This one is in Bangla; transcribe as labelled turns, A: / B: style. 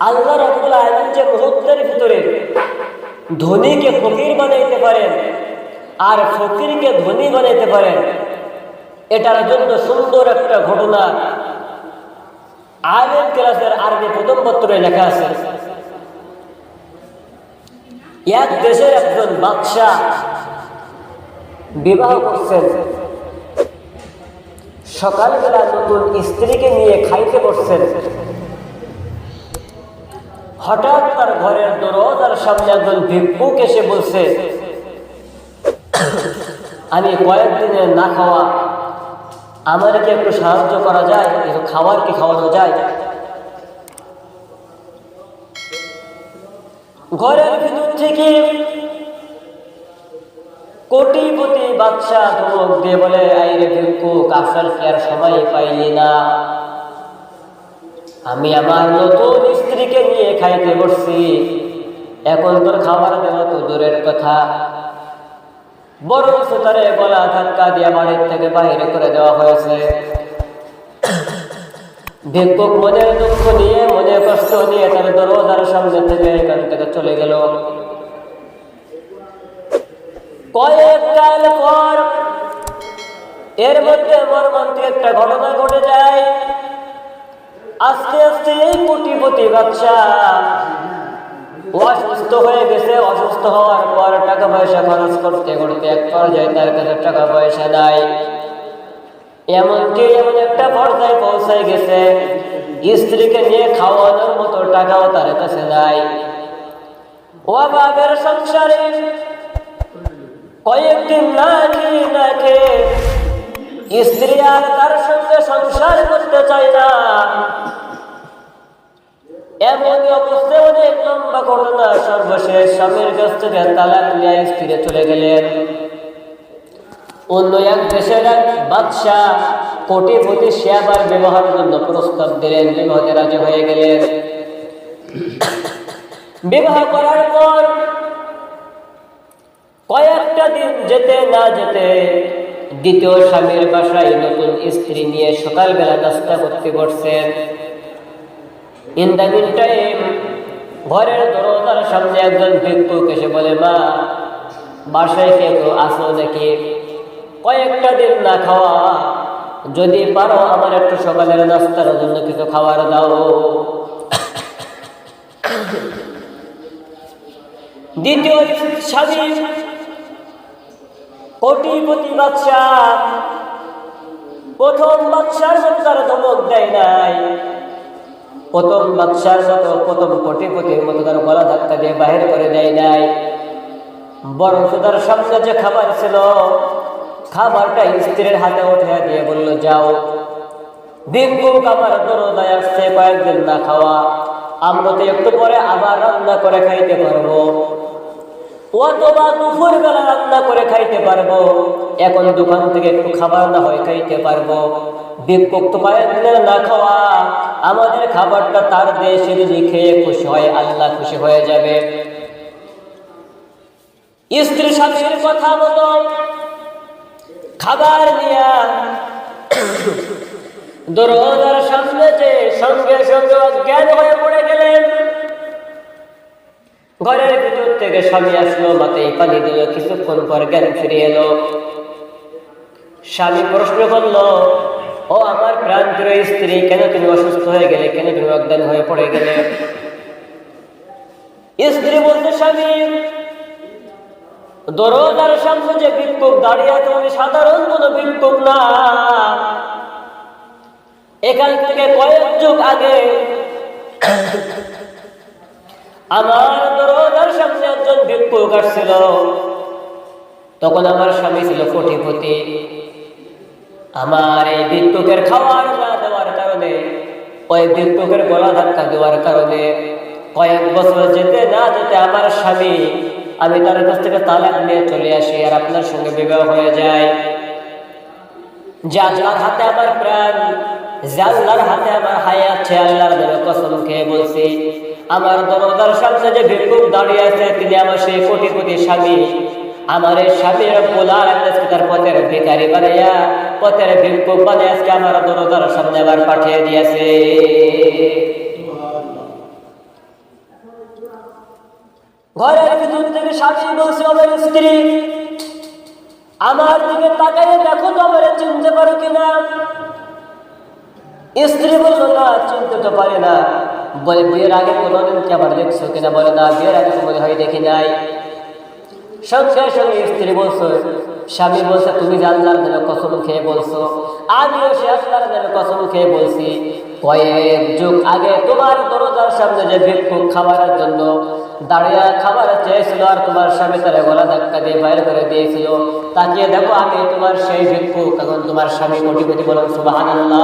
A: আল্লাহ রাব্বুল আলামিন যে মুহূর্তের ভিতরে ধনীকে ফকির বানাইতে পারেন আর ফকিরকে ধনী বানাইতে পারেন, এটার জন্য সুন্দর একটা ঘটনা আলেম ক্লাসের আরবি প্রথম পত্রে লেখা আছে। এক দেশের একজন বাদশাহ বিবাহ করছেন। সকালবেলা নতুন স্ত্রীকে নিয়ে খাইতে বসছেন। হঠাৎ তার ঘরের দরজার সামনে একজন ভিক্ষুক এসে বলছে, আমি কয়েকদিনের না খাওয়া, আমাদেরকে একটু সাহায্য করা যায়, একটু খাবার কি খাওয়ানো যায়? ঘরের ভিতর থেকে কোটিপতি বাদশাহ ধমক দিয়ে বলে, আইরে ভিক্ষুক, আসার কি আর সময় পাইলি না? আমি আমার নতুন স্ত্রীকে নিয়ে খাইতে বসছি, এখন তোর খাবার দেওয়া তো দূরের কথা, বরং তারে গলা ধাক্কা দিয়ে বাড়ির থেকে বাইরে করে দেওয়া হয়েছে। ভিক্ষুক মনের দুঃখ নিয়ে, মনে কষ্ট নিয়ে তার দরজার সামনে থেকে এখান থেকে চলে গেল। কয়েক কাল পর এর মধ্যে মর্মান্তিক একটা ঘটনা ঘটে যায়। আস্তে আস্তে এই কোটিপতি বাদশাহ অসুস্থ হয়ে গেছে। অসুস্থ হওয়ার পর টাকা পয়সা খরচ করতে করতে এক পর্যায়ে তার কাছে টাকা পয়সা নাই। এমনকি এমন একটা পর্যায়ে পৌঁছায় গেছে, স্ত্রীকে নিয়ে খাওয়ানোর মতো টাকাও তার কাছে নাই। অভাবের সংসারে কয়েকদিন না খেয়ে স্ত্রী আর তার সঙ্গে সংসার করতে চায় না। এমন অবস্থায় অনেক লম্বা ঘটনা, সর্বশেষ স্বামীর কাছ থেকে তালাক নিয়ে স্ত্রী চলে গেলেন। অন্য এক দেশের এক বাদশাহ কোটিপতি, সে আবার বিবাহের জন্য প্রস্তাব দিলেন, বিবাহতে রাজি হয়ে গেলেন। বিবাহ করার পর কয়েকটা দিন যেতে না যেতে দ্বিতীয় স্বামীর বাসায় নতুন স্ত্রী নিয়ে সকালবেলা নাস্তা করতে বসছেন। ইন দ্য মিন টাইম ঘরের দরজার সামনে একজন ভিক্ষুক এসে বলে, মা, বাসায় কেউ আসো নাকি? কয়েকটা দিন না খাওয়া, যদি পারো আমার একটু সকালের নাস্তার জন্য কিছু খাবার দাও। দ্বিতীয় স্বামী কোটিপতি বাদশাহ প্রথম বাদশার সন্তান ধমক দেয় নাই। প্রথম বাদশার মতো, প্রথম কোটিপতির মতো তার গলা ধাক্কা দিয়ে বাহির করে দেয় নাই, বরং তার সামনে যে খাবার ছিল, খাবারটা স্ত্রীর হাতে উঠে দিয়ে বলল, যাও, ভিক্ষুক আমার দরজায় আসছে, কয়েকদিন না খাওয়া, আমরা তো একটু পরে আবার রান্না করে খাইতে পারবো, অথবা দুপুর বেলা রান্না করে খাইতে পারবো, এখন দোকান থেকে একটু খাবার না হয় খাইতে পারবো। ভিক্ষুক তো কয়েকদিনের না খাওয়া, আমাদের খাবারটা তার দেশে যদি খেয়ে খুশি হয়, আল্লাহ খুশি হয়ে যাবে। স্ত্রী স্বামীর কথা মতো খাবার নিয়ে দরজার সামনে যে সঙ্গে সঙ্গে অজ্ঞান হয়ে পড়ে গেলেন। ঘরের ভিতর থেকে স্বামী আসলো, মাথায় পানি দিল, কিছুক্ষণ পর জ্ঞান ফিরে এলো। স্বামী প্রশ্ন করলো, ও আমার প্রাণপ্রিয় স্ত্রী, কেন তুমি অসুস্থ হয়ে গেলে? কেন তুমি অজ্ঞান হয়ে পড়ে গেলে? স্ত্রী বলতে, স্বামী, দরজার সামনে যে ভিক্ষুক দাঁড়িয়ে আছে, আমি সাধারণ কোন ভিক্ষুক না, এখান থেকে কয়েক যুগ আগে আমার দরজার সামনে একজন ভিক্ষুক আসছিল, তখন আমার স্বামী ছিল কোটিপতি। আমার এই ভিক্ষুকের খাবার না দেওয়ার কারণে, ওই ভিক্ষুকের গলা ধাক্কা দেওয়ার কারণে কয়েক বছর যেতে না যেতে আমার স্বামী, আমি তার কাছ থেকে তালাক নিয়ে চলে আসি, আর আপনার সঙ্গে বিবাহ হয়ে যায়। যে আল্লাহর হাতে আমার প্রাণ, যে আল্লাহর হাতে আমার হায়াত আছে, আল্লাহর নামে কসম খেয়ে বলছি, আমার দরজার সামনে যে ভিক্ষুক দাঁড়িয়ে আছে, তিনি আমার সেই কোটিপতি স্বামী। আমার এই স্বামী রব্বুল আলামিন আজকে তার পথের ভিখারি বানাইয়া, পথের ভিক্ষুক বানাইয়া আজকে আমার দরজার সামনে আবার পাঠিয়ে দিয়েছে। ঘরের ভিতর থেকে স্বামী বলছে, আমার স্ত্রী আমার দিকে তাকাইয়ে দেখো তো আমার চিনতে পারো কিনা। স্ত্রী বলল, না চিনতে তো পারে না। বলে, বিয়ের আগে কোনোদিন কি আবার দেখছো কিনা? বলে, না বিয়ের আগে তো মনে হয় দেখি নাই। সঙ্গে সঙ্গে স্ত্রী বলছো, স্বামী বলছে, তুমি যে আল্লাহর নামে কসম খেয়ে বলছো, আমিও সে আল্লাহর নামে কসম খেয়ে বলছি, কয়েক যুগ আগে তোমার দরজার সামনে যে ভিক্ষুক খাবারের জন্য দাঁড়িয়ে খাবার চেয়েছিল আর তোমার স্বামী তার গলা ধাক্কা দিয়ে বাইর করে দিয়েছিল, তাকিয়ে দেখো আমি তোমার সেই ভিক্ষুক, এখন তোমার স্বামী কোটিপতি। বলেন সুবহানাল্লাহ।